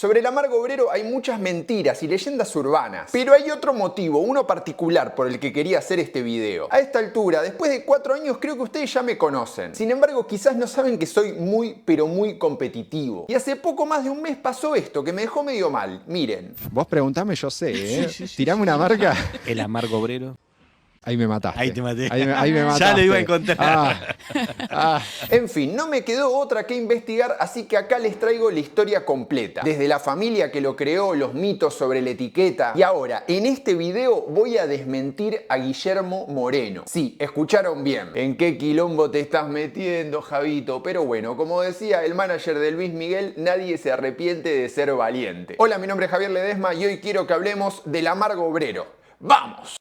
Sobre el amargo obrero hay muchas mentiras y leyendas urbanas, pero hay otro motivo, uno particular por el que quería hacer este video. A esta altura, después de 4 años, creo que ustedes ya me conocen. Sin embargo, quizás no saben que soy muy, pero muy competitivo. Y hace poco más de un mes pasó esto, que me dejó medio mal. Miren. Vos preguntame, yo sé, ¿eh? Tirame una marca. El amargo obrero. Ahí me mataste. Ahí te maté. Ahí me mataste. Ya lo iba a encontrar. En fin, no me quedó otra que investigar, así que acá les traigo la historia completa. Desde la familia que lo creó, los mitos sobre la etiqueta. Y ahora, en este video voy a desmentir a Guillermo Moreno. Sí, escucharon bien. ¿En qué quilombo te estás metiendo, Javito? Pero bueno, como decía el manager de Luis Miguel, nadie se arrepiente de ser valiente. Hola, mi nombre es Javier Ledesma y hoy quiero que hablemos del amargo obrero. ¡Vamos!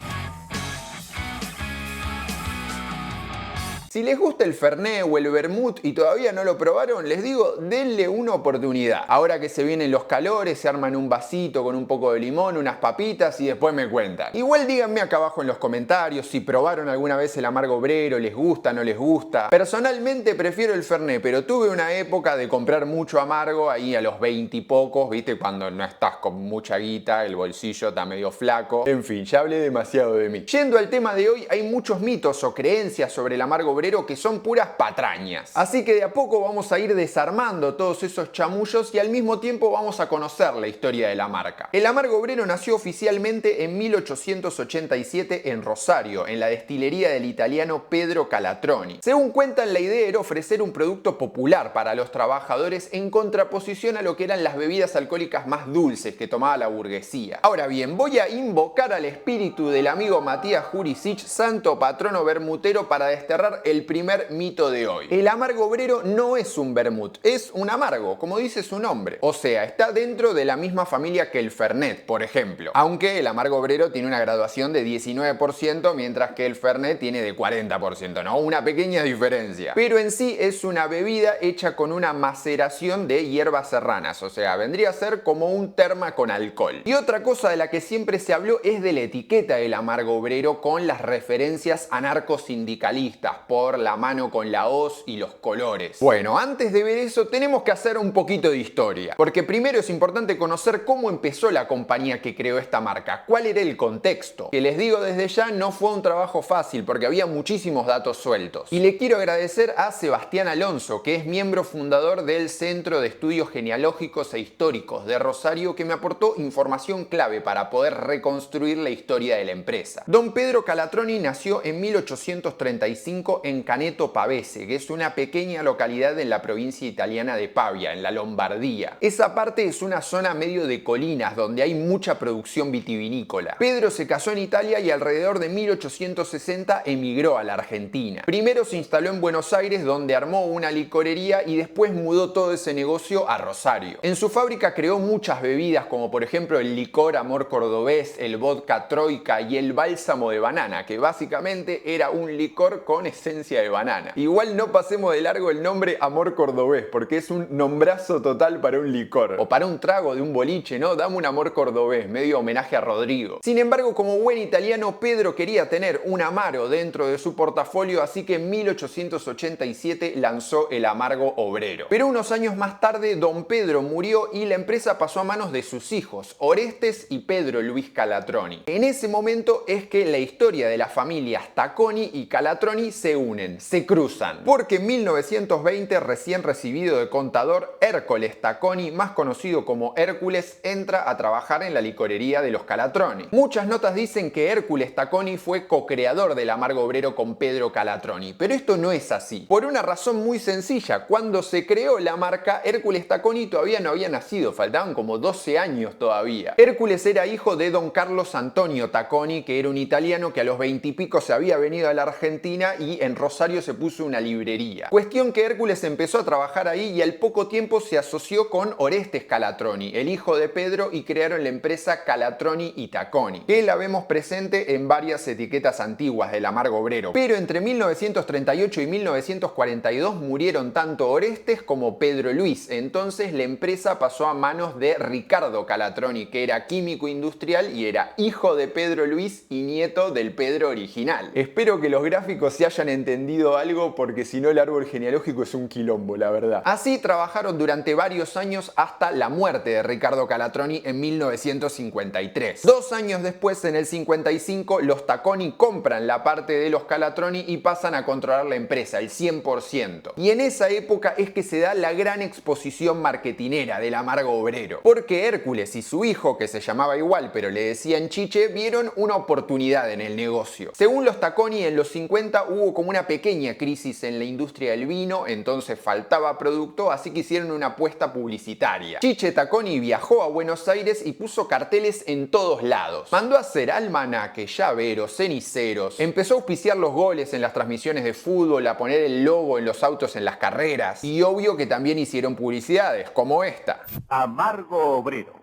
Si les gusta el Fernet o el Vermut y todavía no lo probaron, les digo, denle una oportunidad. Ahora que se vienen los calores, se arman un vasito con un poco de limón, unas papitas y después me cuentan. Igual díganme acá abajo en los comentarios si probaron alguna vez el amargo obrero, les gusta, no les gusta. Personalmente prefiero el Fernet, pero tuve una época de comprar mucho amargo ahí a los 20 y pocos, ¿viste? Cuando no estás con mucha guita, el bolsillo está medio flaco. En fin, ya hablé demasiado de mí. Yendo al tema de hoy, hay muchos mitos o creencias sobre el amargo obrero que son puras patrañas. Así que de a poco vamos a ir desarmando todos esos chamullos y al mismo tiempo vamos a conocer la historia de la marca. El amargo obrero nació oficialmente en 1887 en Rosario, en la destilería del italiano Pedro Calatroni. Según cuentan, la idea era ofrecer un producto popular para los trabajadores en contraposición a lo que eran las bebidas alcohólicas más dulces que tomaba la burguesía. Ahora bien, voy a invocar al espíritu del amigo Matías Jurisic, santo patrono bermutero, para desterrar el primer mito de hoy. El amargo obrero no es un vermut, es un amargo, como dice su nombre. O sea, está dentro de la misma familia que el Fernet, por ejemplo. Aunque el amargo obrero tiene una graduación de 19%, mientras que el Fernet tiene de 40%, ¿no? Una pequeña diferencia. Pero en sí es una bebida hecha con una maceración de hierbas serranas, o sea, vendría a ser como un terma con alcohol. Y otra cosa de la que siempre se habló es de la etiqueta del amargo obrero con las referencias anarcosindicalistas, por la mano con la hoz y los colores. Bueno, antes de ver eso tenemos que hacer un poquito de historia, porque primero es importante conocer cómo empezó la compañía que creó esta marca, cuál era el contexto. Que les digo desde ya, no fue un trabajo fácil porque había muchísimos datos sueltos. Y le quiero agradecer a Sebastián Alonso, que es miembro fundador del Centro de Estudios Genealógicos e Históricos de Rosario, que me aportó información clave para poder reconstruir la historia de la empresa. Don Pedro Calatroni nació en 1835 en Caneto Pavese, que es una pequeña localidad en la provincia italiana de Pavia, en la Lombardía. Esa parte es una zona medio de colinas donde hay mucha producción vitivinícola. Pedro se casó en Italia y alrededor de 1860 emigró a la Argentina. Primero se instaló en Buenos Aires, donde armó una licorería y después mudó todo ese negocio a Rosario. En su fábrica creó muchas bebidas, como por ejemplo el licor Amor Cordobés, el vodka Troika y el bálsamo de banana, que básicamente era un licor con esencia de banana. Igual no pasemos de largo el nombre Amor Cordobés, porque es un nombrazo total para un licor. O para un trago de un boliche, ¿no? Dame un Amor Cordobés, medio homenaje a Rodrigo. Sin embargo, como buen italiano, Pedro quería tener un amaro dentro de su portafolio, así que en 1887 lanzó el amargo obrero. Pero unos años más tarde, don Pedro murió y la empresa pasó a manos de sus hijos, Orestes y Pedro Luis Calatroni. En ese momento es que la historia de las familias Tacconi y Calatroni se unen, se cruzan. Porque en 1920, recién recibido de contador, Hércules Tacconi, más conocido como Hércules, entra a trabajar en la licorería de los Calatroni. Muchas notas dicen que Hércules Tacconi fue co-creador del amargo obrero con Pedro Calatroni, pero esto no es así. Por una razón muy sencilla, cuando se creó la marca, Hércules Tacconi todavía no había nacido, faltaban como 12 años todavía. Hércules era hijo de don Carlos Antonio Tacconi, que era un italiano que a los 20 y pico se había venido a la Argentina y en Rosario se puso una librería. Cuestión que Hércules empezó a trabajar ahí y al poco tiempo se asoció con Orestes Calatroni, el hijo de Pedro, y crearon la empresa Calatroni y Tacconi, que la vemos presente en varias etiquetas antiguas del amargo obrero. Pero entre 1938 y 1942 murieron tanto Orestes como Pedro Luis, entonces la empresa pasó a manos de Ricardo Calatroni, que era químico industrial y era hijo de Pedro Luis y nieto del Pedro original. Espero que los gráficos se hayan entendido entendido algo porque si no el árbol genealógico es un quilombo, la verdad. Así trabajaron durante varios años hasta la muerte de Riccardo Calatroni en 1953. 2 años después, en el 55, los Tacconi compran la parte de los Calatroni y pasan a controlar la empresa, el 100%. Y en esa época es que se da la gran exposición marketinera del amargo obrero. Porque Hércules y su hijo, que se llamaba igual pero le decían Chiche, vieron una oportunidad en el negocio. Según los Tacconi, en los 50 hubo como una pequeña crisis en la industria del vino, entonces faltaba producto, así que hicieron una apuesta publicitaria. Chiche Tacconi viajó a Buenos Aires y puso carteles en todos lados. Mandó a hacer almanaques, llaveros, ceniceros, empezó a auspiciar los goles en las transmisiones de fútbol, a poner el logo en los autos en las carreras. Y obvio que también hicieron publicidades, como esta. Amargo obrero,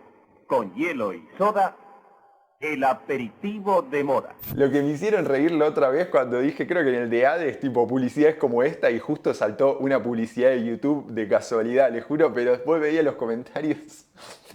con hielo y soda, el aperitivo de moda. Lo que me hicieron reír la otra vez cuando dije, creo que en el de Hades, tipo publicidades como esta, y justo saltó una publicidad de YouTube de casualidad, les juro, pero después veía los comentarios.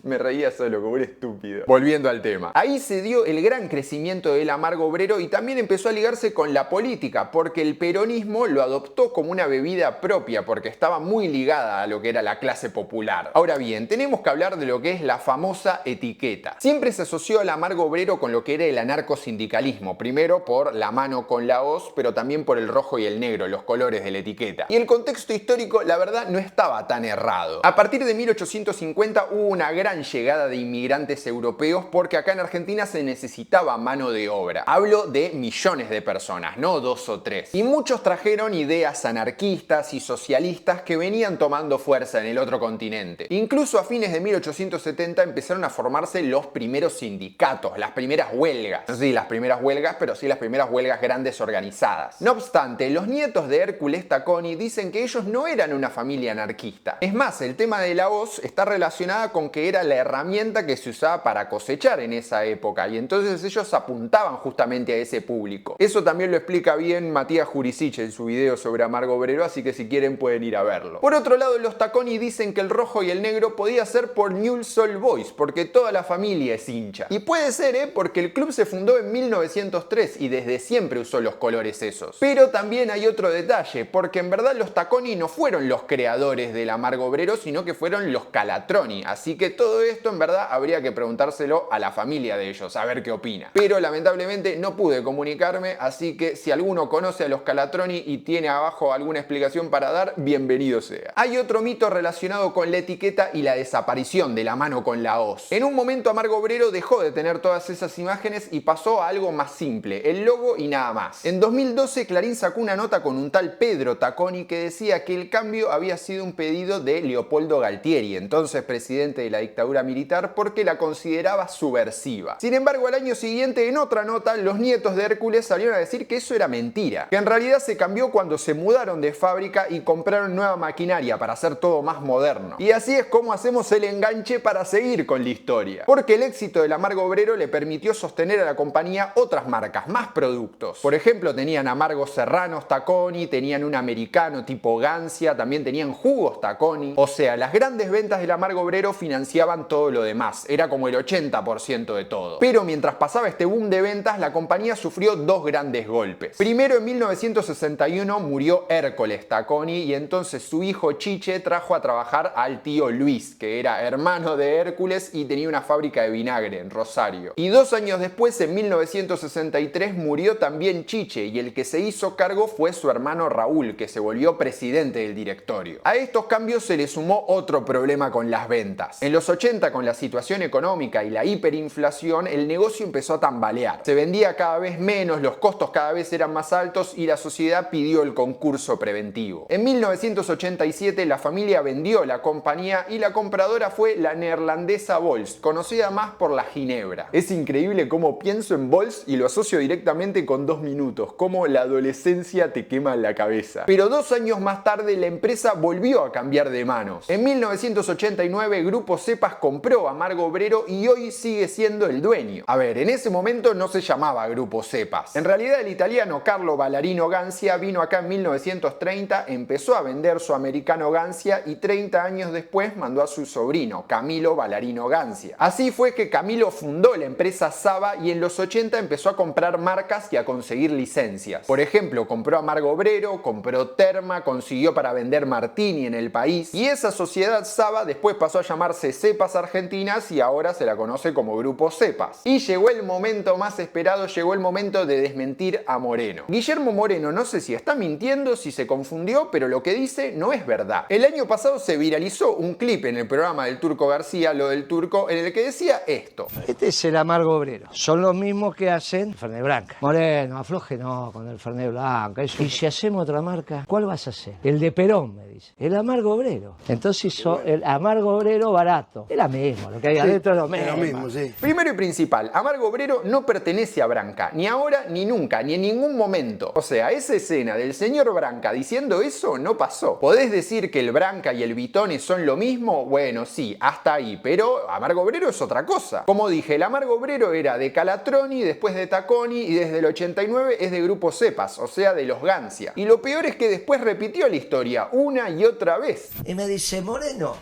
Me reía solo como un estúpido. Volviendo al tema. Ahí se dio el gran crecimiento del amargo obrero y también empezó a ligarse con la política, porque el peronismo lo adoptó como una bebida propia, porque estaba muy ligada a lo que era la clase popular. Ahora bien, tenemos que hablar de lo que es la famosa etiqueta. Siempre se asoció al amargo obrero con lo que era el anarcosindicalismo, primero por la mano con la hoz, pero también por el rojo y el negro, los colores de la etiqueta. Y el contexto histórico, la verdad, no estaba tan errado. A partir de 1850 hubo una gran llegada de inmigrantes europeos porque acá en Argentina se necesitaba mano de obra. Hablo de millones de personas, no 2 o 3. Y muchos trajeron ideas anarquistas y socialistas que venían tomando fuerza en el otro continente. Incluso a fines de 1870 empezaron a formarse los primeros sindicatos, las primeras huelgas. No sé si las primeras huelgas, pero sí las primeras huelgas grandes organizadas. No obstante, los nietos de Hércules Tacconi dicen que ellos no eran una familia anarquista. Es más, el tema de la hoz está relacionada con que era la herramienta que se usaba para cosechar en esa época y entonces ellos apuntaban justamente a ese público. Eso también lo explica bien Matías Jurisic en su video sobre amargo obrero, así que si quieren pueden ir a verlo. Por otro lado, los Tacconi dicen que el rojo y el negro podía ser por Newell's Old Boys, porque toda la familia es hincha. Y puede ser, porque el club se fundó en 1903 y desde siempre usó los colores esos. Pero también hay otro detalle, porque en verdad los Tacconi no fueron los creadores del amargo obrero, sino que fueron los Calatroni, así que todo esto en verdad habría que preguntárselo a la familia de ellos, a ver qué opina. Pero lamentablemente no pude comunicarme, así que si alguno conoce a los Calatroni y tiene abajo alguna explicación para dar, bienvenido sea. Hay otro mito relacionado con la etiqueta y la desaparición de la mano con la hoz. En un momento amargo obrero dejó de tener todas esas imágenes y pasó a algo más simple, el logo y nada más. En 2012 Clarín sacó una nota con un tal Pedro Tacconi que decía que el cambio había sido un pedido de Leopoldo Galtieri, entonces presidente de la dictadura militar, porque la consideraba subversiva. Sin embargo, al año siguiente, en otra nota, los nietos de Hércules salieron a decir que eso era mentira, que en realidad se cambió cuando se mudaron de fábrica y compraron nueva maquinaria para hacer todo más moderno. Y así es como hacemos el enganche para seguir con la historia. Porque el éxito del amargo obrero le permitió sostener a la compañía otras marcas, más productos. Por ejemplo, tenían amargos serranos Tacconi, tenían un americano tipo Gancia, también tenían jugos Tacconi. O sea, las grandes ventas del amargo obrero financiaban todo lo demás, era como el 80% de todo. Pero mientras pasaba este boom de ventas, la compañía sufrió dos grandes golpes. Primero, en 1961 murió Hércules Tacconi y entonces su hijo Chiche trajo a trabajar al tío Luis, que era hermano de Hércules y tenía una fábrica de vinagre en Rosario. Y 2 años después, en 1963, murió también Chiche y el que se hizo cargo fue su hermano Raúl, que se volvió presidente del directorio. A estos cambios se le sumó otro problema con las ventas. En los 80, con la situación económica y la hiperinflación, el negocio empezó a tambalear. Se vendía cada vez menos, los costos cada vez eran más altos y la sociedad pidió el concurso preventivo. En 1987 la familia vendió la compañía y la compradora fue la neerlandesa Bols, conocida más por la ginebra. Es increíble cómo pienso en Bols y lo asocio directamente con 2 minutos, cómo la adolescencia te quema en la cabeza. Pero 2 años más tarde la empresa volvió a cambiar de manos. En 1989 Grupo Cepa Cepas compró Amargo Obrero y hoy sigue siendo el dueño. A ver, en ese momento no se llamaba Grupo Cepas. En realidad el italiano Carlo Ballarino Gancia vino acá en 1930, empezó a vender su americano Gancia y 30 años después mandó a su sobrino, Camilo Ballarino Gancia. Así fue que Camilo fundó la empresa Saba y en los 80 empezó a comprar marcas y a conseguir licencias. Por ejemplo, compró Amargo Obrero, compró Terma, consiguió para vender Martini en el país y esa sociedad Saba después pasó a llamarse Cepas Argentinas y ahora se la conoce como Grupo Cepas. Y llegó el momento más esperado, llegó el momento de desmentir a Moreno. Guillermo Moreno no sé si está mintiendo, si se confundió, pero lo que dice no es verdad. El año pasado se viralizó un clip en el programa del Turco García, Lo del Turco, en el que decía esto. Este es el Amargo Obrero. Son los mismos que hacen Fernet Branca. Moreno, afloje no con el Fernet Branca. Eso. Y si hacemos otra marca, ¿cuál vas a hacer? El de Perón, me dice. El Amargo Obrero. Entonces el Amargo Obrero barato. Es la misma, lo que hay adentro es lo mismo. Es lo mismo, sí. Primero y principal, Amargo Obrero no pertenece a Branca, ni ahora, ni nunca, ni en ningún momento. O sea, esa escena del señor Branca diciendo eso no pasó. ¿Podés decir que el Branca y el Vitone son lo mismo? Bueno, sí, hasta ahí, pero Amargo Obrero es otra cosa. Como dije, el Amargo Obrero era de Calatroni, después de Tacconi y desde el 89 es de Grupo Cepas, o sea, de los Gancia. Y lo peor es que después repitió la historia una y otra vez. Y me dice, Moreno,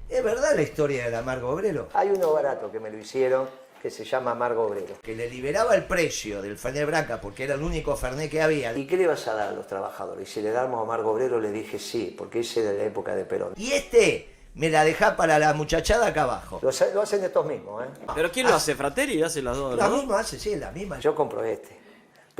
¿es verdad la historia del Amargo Obrero? Hay uno barato que me lo hicieron, que se llama Amargo Obrero, que le liberaba el precio del Fernet Branca porque era el único Fernet que había. ¿Y qué le vas a dar a los trabajadores? Y si le damos Amargo Obrero, le dije sí, porque ese era de la época de Perón. Y me la dejá para la muchachada acá abajo. Lo hacen estos mismos, ¿eh? ¿Pero quién lo hace? ¿Fratelli hace las dos? La misma hace, sí, la misma. Yo compro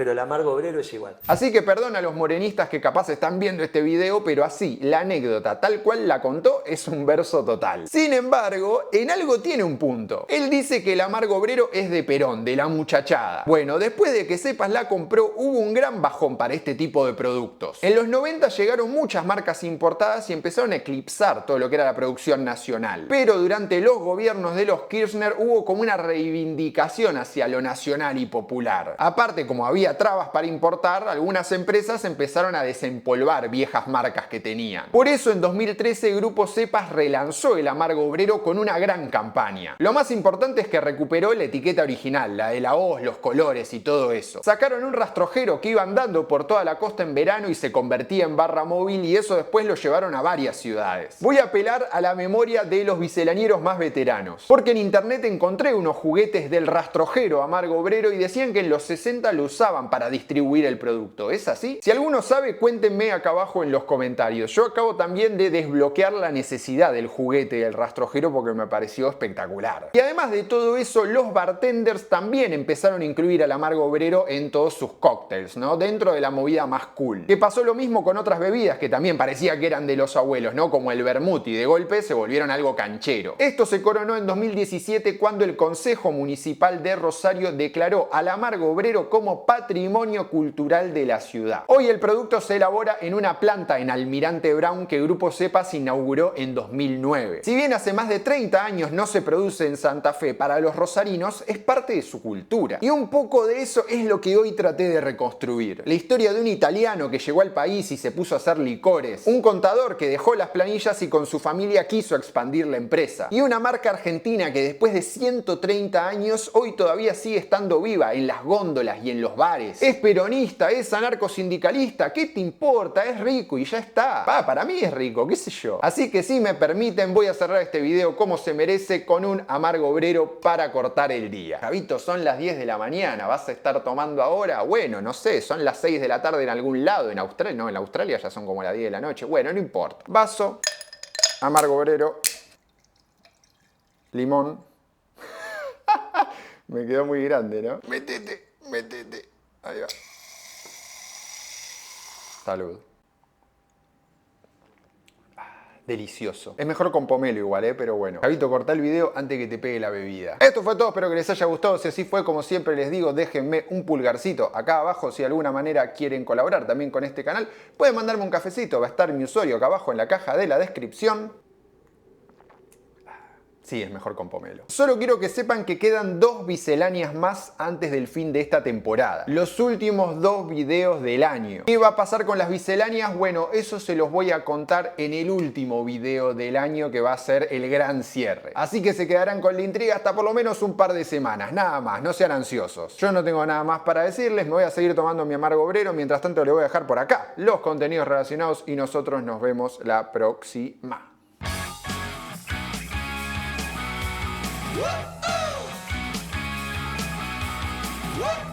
pero el Amargo Obrero es igual. Así que perdón a los morenistas que capaz están viendo este video, pero así, la anécdota tal cual la contó es un verso total. Sin embargo, en algo tiene un punto. Él dice que el Amargo Obrero es de Perón, de la muchachada. Bueno, después de que Cepas la compró, hubo un gran bajón para este tipo de productos. En los 90 llegaron muchas marcas importadas y empezaron a eclipsar todo lo que era la producción nacional. Pero durante los gobiernos de los Kirchner hubo como una reivindicación hacia lo nacional y popular. Aparte, como había trabas para importar, algunas empresas empezaron a desempolvar viejas marcas que tenían. Por eso en 2013 Grupo Cepas relanzó el Amargo Obrero con una gran campaña. Lo más importante es que recuperó la etiqueta original, la de la hoz, los colores y todo eso. Sacaron un rastrojero que iba andando por toda la costa en verano y se convertía en barra móvil y eso después lo llevaron a varias ciudades. Voy a apelar a la memoria de los biselanieros más veteranos, porque en internet encontré unos juguetes del rastrojero Amargo Obrero y decían que en los 60 lo usaban para distribuir el producto. ¿Es así? Si alguno sabe, cuéntenme acá abajo en los comentarios. Yo acabo también de desbloquear la necesidad del juguete del rastrojero porque me pareció espectacular. Y además de todo eso, los bartenders también empezaron a incluir al Amargo Obrero en todos sus cócteles, ¿no? Dentro de la movida más cool. Que pasó lo mismo con otras bebidas que también parecía que eran de los abuelos, ¿no? Como el vermut y de golpe se volvieron algo canchero. Esto se coronó en 2017 cuando el Consejo Municipal de Rosario declaró al Amargo Obrero como patrimonio cultural de la ciudad. Hoy el producto se elabora en una planta en Almirante Brown que Grupo Cepas inauguró en 2009. Si bien hace más de 30 años no se produce en Santa Fe, para los rosarinos es parte de su cultura. Y un poco de eso es lo que hoy traté de reconstruir. La historia de un italiano que llegó al país y se puso a hacer licores, un contador que dejó las planillas y con su familia quiso expandir la empresa, y una marca argentina que después de 130 años hoy todavía sigue estando viva en las góndolas y en los bares. Es peronista, es anarcosindicalista, ¿qué te importa? Es rico y ya está. Para mí es rico, qué sé yo. Así que si me permiten, voy a cerrar este video como se merece con un Amargo Obrero para cortar el día. Javito, son las 10 de la mañana, ¿vas a estar tomando ahora? Bueno, no sé, son las 6 de la tarde en algún lado, en Australia, no, en Australia ya son como las 10 de la noche. Bueno, no importa. Vaso, Amargo Obrero, limón. Me quedó muy grande, ¿no? Métete. Ahí va. Salud. Delicioso. Es mejor con pomelo igual, pero bueno. Javito, cortá el video antes que te pegue la bebida. Esto fue todo, espero que les haya gustado. Si así fue, como siempre les digo, déjenme un pulgarcito acá abajo si de alguna manera quieren colaborar también con este canal. Pueden mandarme un cafecito, va a estar mi usuario acá abajo en la caja de la descripción. Sí, es mejor con pomelo. Solo quiero que sepan que quedan 2 misceláneas más antes del fin de esta temporada. Los últimos 2 videos del año. ¿Qué va a pasar con las misceláneas? Bueno, eso se los voy a contar en el último video del año, que va a ser el gran cierre. Así que se quedarán con la intriga hasta por lo menos un par de semanas, nada más, no sean ansiosos. Yo no tengo nada más para decirles, me voy a seguir tomando mi amargo obrero, mientras tanto le voy a dejar por acá los contenidos relacionados y nosotros nos vemos la próxima. Woo!